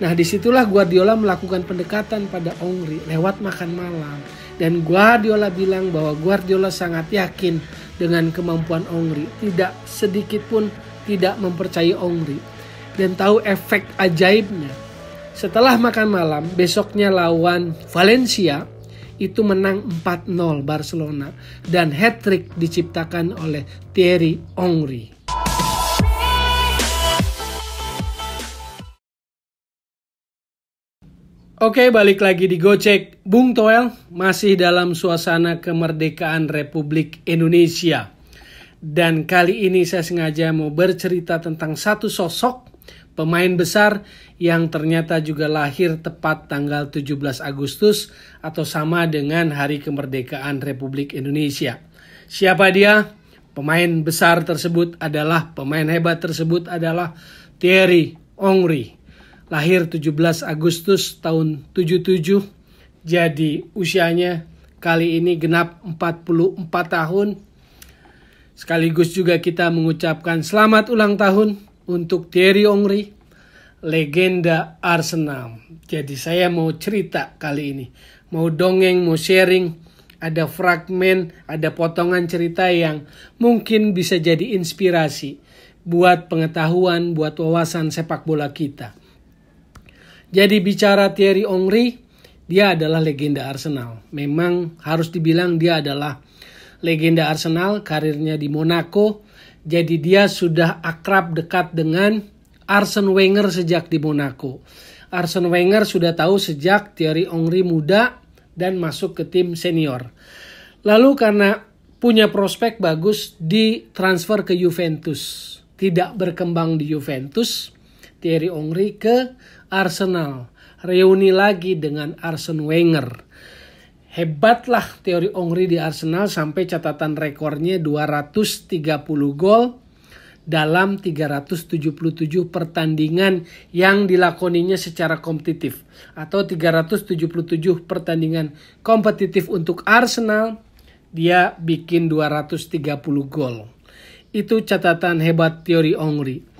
Nah, disitulah Guardiola melakukan pendekatan pada Henry lewat makan malam. Dan Guardiola bilang bahwa Guardiola sangat yakin dengan kemampuan Henry. Tidak sedikit pun tidak mempercayai Henry. Dan tahu efek ajaibnya. Setelah makan malam, besoknya lawan Valencia, itu menang 4-0 Barcelona. Dan hat-trick diciptakan oleh Thierry Henry. Oke, balik lagi di Gocek. Bung Toel masih dalam suasana kemerdekaan Republik Indonesia. Dan kali ini saya sengaja mau bercerita tentang satu sosok pemain besar yang ternyata juga lahir tepat tanggal 17 Agustus atau sama dengan hari kemerdekaan Republik Indonesia. Siapa dia? Pemain besar tersebut adalah, pemain hebat tersebut adalah Thierry Henry. Lahir 17 Agustus tahun 77, jadi usianya kali ini genap 44 tahun. Sekaligus juga kita mengucapkan selamat ulang tahun untuk Thierry Henry, legenda Arsenal. Jadi saya mau cerita kali ini, mau dongeng, mau sharing, ada fragmen, ada potongan cerita yang mungkin bisa jadi inspirasi buat pengetahuan, buat wawasan sepak bola kita. Jadi bicara Thierry Henry, dia adalah legenda Arsenal. Memang harus dibilang dia adalah legenda Arsenal, karirnya di Monaco. Jadi dia sudah akrab dekat dengan Arsene Wenger sejak di Monaco. Arsene Wenger sudah tahu sejak Thierry Henry muda dan masuk ke tim senior. Lalu karena punya prospek bagus, ditransfer ke Juventus. Tidak berkembang di Juventus, Thierry Henry ke Arsenal, reuni lagi dengan Arsene Wenger. Hebatlah Thierry Henry di Arsenal sampai catatan rekornya 230 gol dalam 377 pertandingan yang dilakoninya secara kompetitif. Atau 377 pertandingan kompetitif untuk Arsenal, dia bikin 230 gol. Itu catatan hebat Thierry Henry.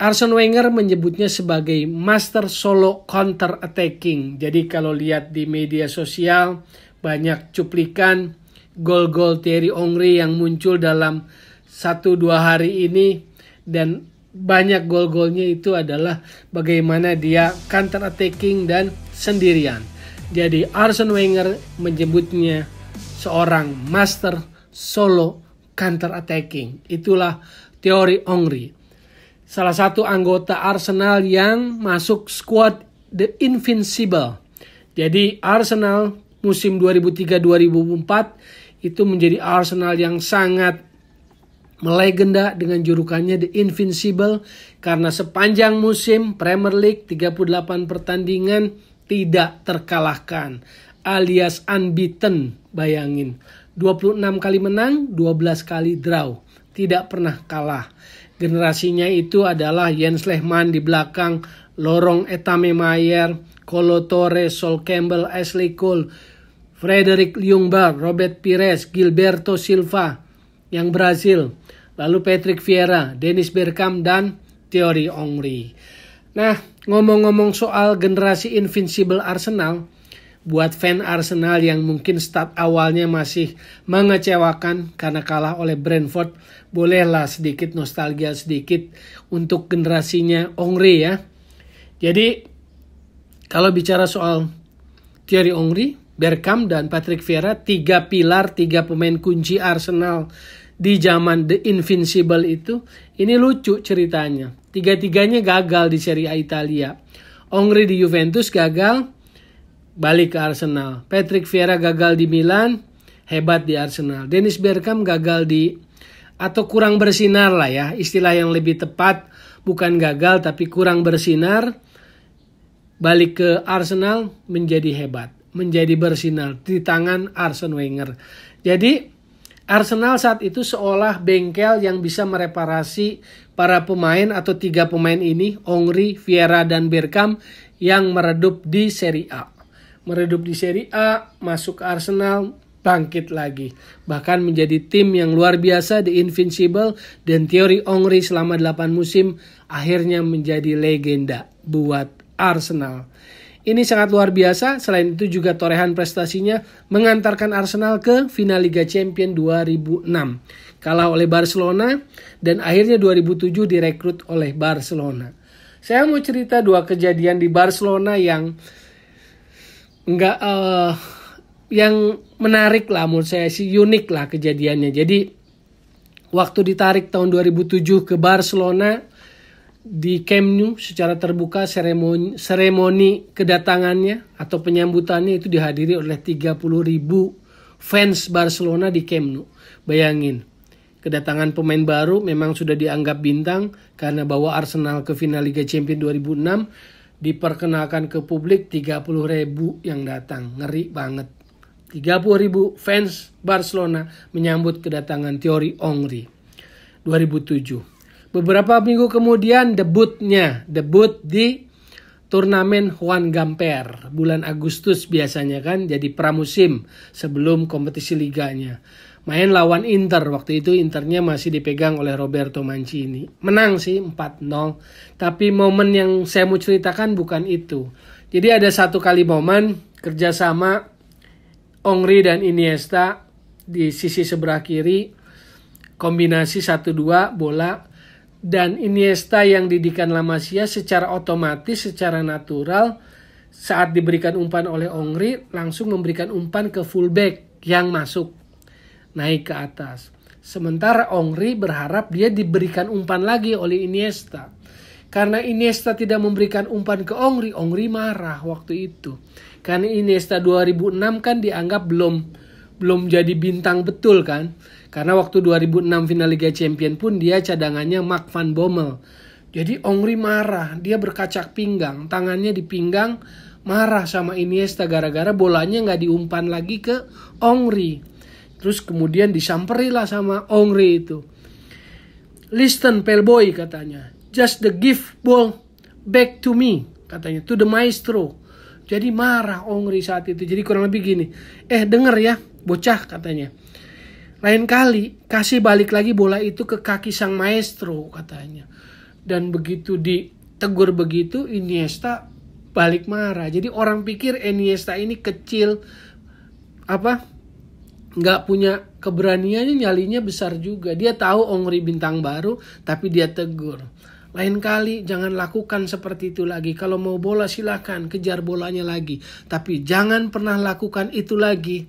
Arsene Wenger menyebutnya sebagai master solo counter attacking. Jadi kalau lihat di media sosial banyak cuplikan gol-gol Thierry Henry yang muncul dalam 1-2 hari ini, dan banyak gol-golnya itu adalah bagaimana dia counter attacking dan sendirian. Jadi Arsene Wenger menyebutnya seorang master solo counter attacking. Itulah Thierry Henry. Salah satu anggota Arsenal yang masuk skuad The Invincible. Jadi Arsenal musim 2003-2004 itu menjadi Arsenal yang sangat melegenda dengan julukannya The Invincible. Karena sepanjang musim Premier League 38 pertandingan tidak terkalahkan. Alias unbeaten, bayangin. 26 kali menang, 12 kali draw. Tidak pernah kalah. Generasinya itu adalah Jens Lehmann di belakang, Laurent Etame-Mayer, Kolo Touré, Sol Campbell, Ashley Cole, Frederick Ljungberg, Robert Pires, Gilberto Silva yang Brazil, lalu Patrick Vieira, Dennis Bergkamp, dan Thierry Henry. Nah, ngomong-ngomong soal generasi Invincible Arsenal, buat fan Arsenal yang mungkin start awalnya masih mengecewakan karena kalah oleh Brentford, bolehlah sedikit nostalgia sedikit untuk generasinya Henry ya. Jadi kalau bicara soal Thierry Henry, Bergkamp, dan Patrick Vieira, 3 pilar, 3 pemain kunci Arsenal di zaman The Invincible itu, ini lucu ceritanya. 3-3-nya gagal di Serie A Italia. Henry di Juventus gagal, balik ke Arsenal. Patrick Vieira gagal di Milan, hebat di Arsenal. Dennis Bergkamp gagal atau kurang bersinar lah ya. Istilah yang lebih tepat, bukan gagal tapi kurang bersinar. Balik ke Arsenal menjadi hebat, menjadi bersinar di tangan Arsene Wenger. Jadi Arsenal saat itu seolah bengkel yang bisa mereparasi para pemain atau 3 pemain ini, Henry, Vieira, dan Bergkamp yang meredup di Serie A. Meredup di Serie A, masuk ke Arsenal, bangkit lagi. Bahkan menjadi tim yang luar biasa, The Invincible, dan Thierry Henry selama 8 musim akhirnya menjadi legenda. buat Arsenal. Ini sangat luar biasa. Selain itu juga torehan prestasinya mengantarkan Arsenal ke final Liga Champions 2006. Kalah oleh Barcelona dan akhirnya 2007 direkrut oleh Barcelona. Saya mau cerita dua kejadian di Barcelona yang yang menarik lah menurut saya sih, unik lah kejadiannya. Jadi waktu ditarik tahun 2007 ke Barcelona di Camp Nou secara terbuka, seremoni kedatangannya atau penyambutannya itu dihadiri oleh 30.000 fans Barcelona di Camp Nou. Bayangin, kedatangan pemain baru memang sudah dianggap bintang karena bawa Arsenal ke final Liga Champions 2006, diperkenalkan ke publik 30.000 yang datang. Ngeri banget. 30.000 fans Barcelona menyambut kedatangan Thierry Henry 2007. Beberapa minggu kemudian debut di turnamen Juan Gamper bulan Agustus biasanya kan, jadi pramusim sebelum kompetisi liganya. Main lawan Inter, waktu itu Internya masih dipegang oleh Roberto Mancini. Menang sih 4-0, tapi momen yang saya mau ceritakan bukan itu. Jadi ada satu kali momen kerjasama Henry dan Iniesta di sisi sebelah kiri, kombinasi 1-2 bola. Dan Iniesta yang didikan La Masia secara otomatis, secara natural, saat diberikan umpan oleh Henry, langsung memberikan umpan ke fullback yang masuk, naik ke atas. Sementara Henry berharap dia diberikan umpan lagi oleh Iniesta. Karena Iniesta tidak memberikan umpan ke Henry, Henry marah waktu itu. Karena Iniesta 2006 kan dianggap belum jadi bintang betul kan. Karena waktu 2006 final Liga Champions pun dia cadangannya Mark van Bommel. Jadi Henry marah, dia berkacak pinggang, tangannya di pinggang, marah sama Iniesta gara-gara bolanya nggak diumpan lagi ke Henry. Terus kemudian disamperilah sama Henry itu. Listen playboy katanya, just the give ball back to me katanya, to the maestro. Jadi marah Henry saat itu. Jadi kurang lebih gini, denger ya bocah katanya, lain kali kasih balik lagi bola itu ke kaki sang maestro katanya. Dan begitu ditegur begitu, Iniesta balik marah. Jadi orang pikir Iniesta ini kecil, nggak punya keberaniannya, nyalinya besar juga. Dia tahu Henry bintang baru, tapi dia tegur. Lain kali jangan lakukan seperti itu lagi. Kalau mau bola silakan kejar bolanya lagi, tapi jangan pernah lakukan itu lagi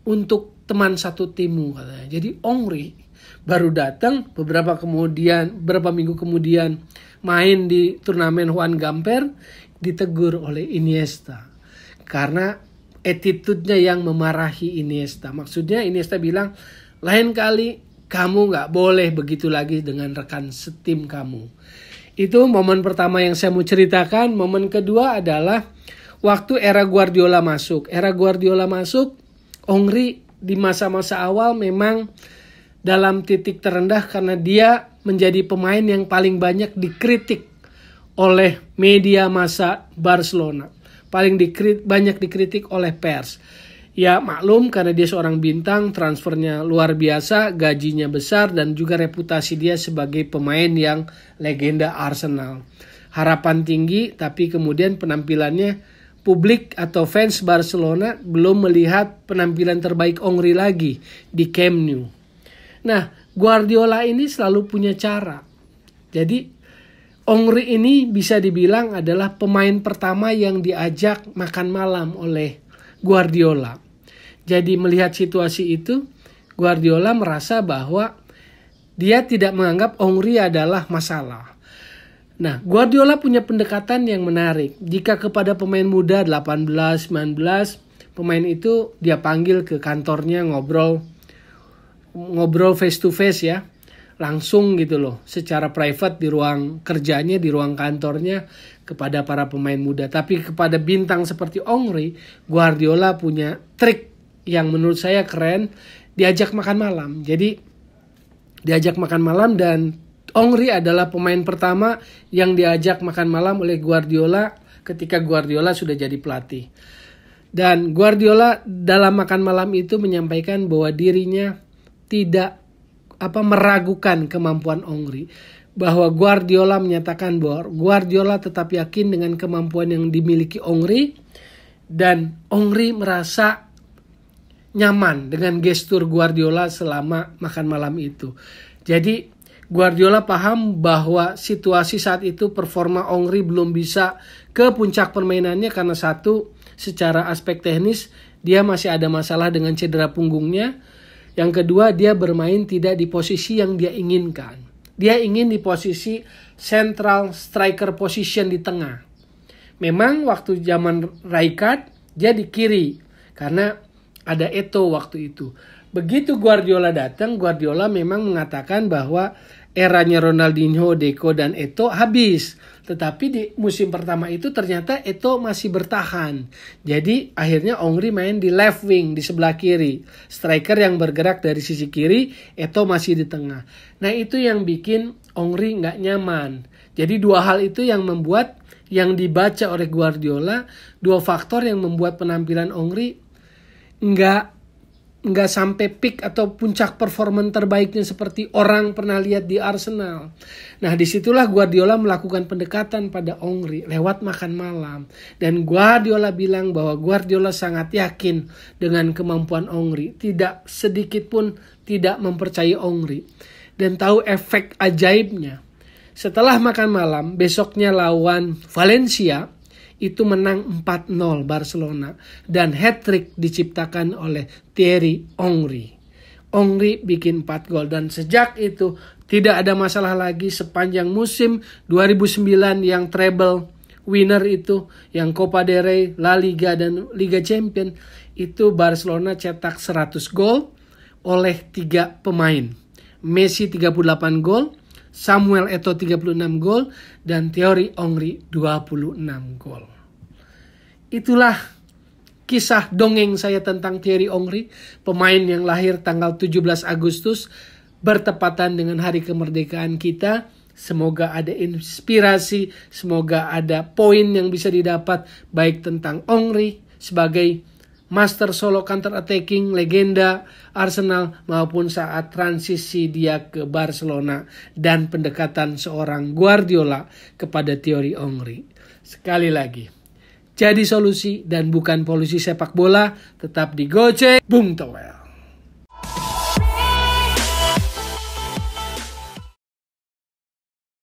untuk teman satu timmu katanya. Jadi Henry baru datang beberapa minggu kemudian main di turnamen Juan Gamper, ditegur oleh Iniesta karena attitude-nya yang memarahi Iniesta. Maksudnya Iniesta bilang, lain kali kamu gak boleh begitu lagi dengan rekan setim kamu. Itu momen pertama yang saya mau ceritakan. Momen kedua adalah waktu era Guardiola masuk. Era Guardiola masuk, Henry di masa-masa awal memang dalam titik terendah karena dia menjadi pemain yang paling banyak dikritik oleh media massa Barcelona. Paling banyak dikritik oleh pers. Ya maklum karena dia seorang bintang, transfernya luar biasa, gajinya besar dan juga reputasi dia sebagai pemain yang legenda Arsenal. Harapan tinggi tapi kemudian penampilannya, publik atau fans Barcelona belum melihat penampilan terbaik Henry lagi di Camp Nou. Nah, Guardiola ini selalu punya cara. Jadi, Henry ini bisa dibilang adalah pemain pertama yang diajak makan malam oleh Guardiola. Jadi, melihat situasi itu, Guardiola merasa bahwa dia tidak menganggap Henry adalah masalah. Nah, Guardiola punya pendekatan yang menarik. Jika kepada pemain muda 18, 19, pemain itu dia panggil ke kantornya ngobrol face to face ya. Langsung gitu loh, secara private di ruang kerjanya, di ruang kantornya kepada para pemain muda. Tapi kepada bintang seperti Henry, Guardiola punya trik yang menurut saya keren, diajak makan malam. Jadi diajak makan malam dan Henry adalah pemain pertama yang diajak makan malam oleh Guardiola ketika Guardiola sudah jadi pelatih. Dan Guardiola dalam makan malam itu menyampaikan bahwa dirinya tidak meragukan kemampuan Henry. bahwa Guardiola menyatakan bahwa Guardiola tetap yakin dengan kemampuan yang dimiliki Henry, dan Henry merasa nyaman dengan gestur Guardiola selama makan malam itu. Jadi Guardiola paham bahwa situasi saat itu performa Henry belum bisa ke puncak permainannya karena satu, secara aspek teknis dia masih ada masalah dengan cedera punggungnya. Yang kedua, dia bermain tidak di posisi yang dia inginkan. Dia ingin di posisi central striker position di tengah. Memang waktu zaman Rijkaard dia di kiri karena ada Eto'o waktu itu. Begitu Guardiola datang, Guardiola memang mengatakan bahwa eranya Ronaldinho, Deco, dan Eto'o habis. Tetapi di musim pertama itu ternyata Eto'o masih bertahan. Jadi akhirnya Henry main di left wing, di sebelah kiri. Striker yang bergerak dari sisi kiri, Eto'o masih di tengah. Nah itu yang bikin Henry nggak nyaman. Jadi dua hal itu yang membuat, yang dibaca oleh Guardiola, dua faktor yang membuat penampilan Henry nggak sampai peak atau puncak performan terbaiknya seperti orang pernah lihat di Arsenal. Nah disitulah Guardiola melakukan pendekatan pada Henry lewat makan malam. Dan Guardiola bilang bahwa Guardiola sangat yakin dengan kemampuan Henry. Tidak sedikit pun tidak mempercayai Henry. Dan tahu efek ajaibnya. Setelah makan malam, besoknya lawan Valencia, itu menang 4-0 Barcelona. Dan hat-trick diciptakan oleh Thierry Henry. Henry bikin 4 gol. Dan sejak itu tidak ada masalah lagi sepanjang musim 2009 yang treble winner itu. Yang Copa del Rey, La Liga, dan Liga Champion. Itu Barcelona cetak 100 gol oleh 3 pemain. Messi 38 gol, Samuel Eto'o 36 gol, dan Thierry Henry 26 gol. Itulah kisah dongeng saya tentang Thierry Henry, pemain yang lahir tanggal 17 Agustus bertepatan dengan hari kemerdekaan kita. Semoga ada inspirasi, semoga ada poin yang bisa didapat baik tentang Henry sebagai master solo counter attacking legenda Arsenal maupun saat transisi dia ke Barcelona dan pendekatan seorang Guardiola kepada Thierry Henry. Sekali lagi, jadi solusi dan bukan polusi sepak bola, tetap di Gocek Bung Toel.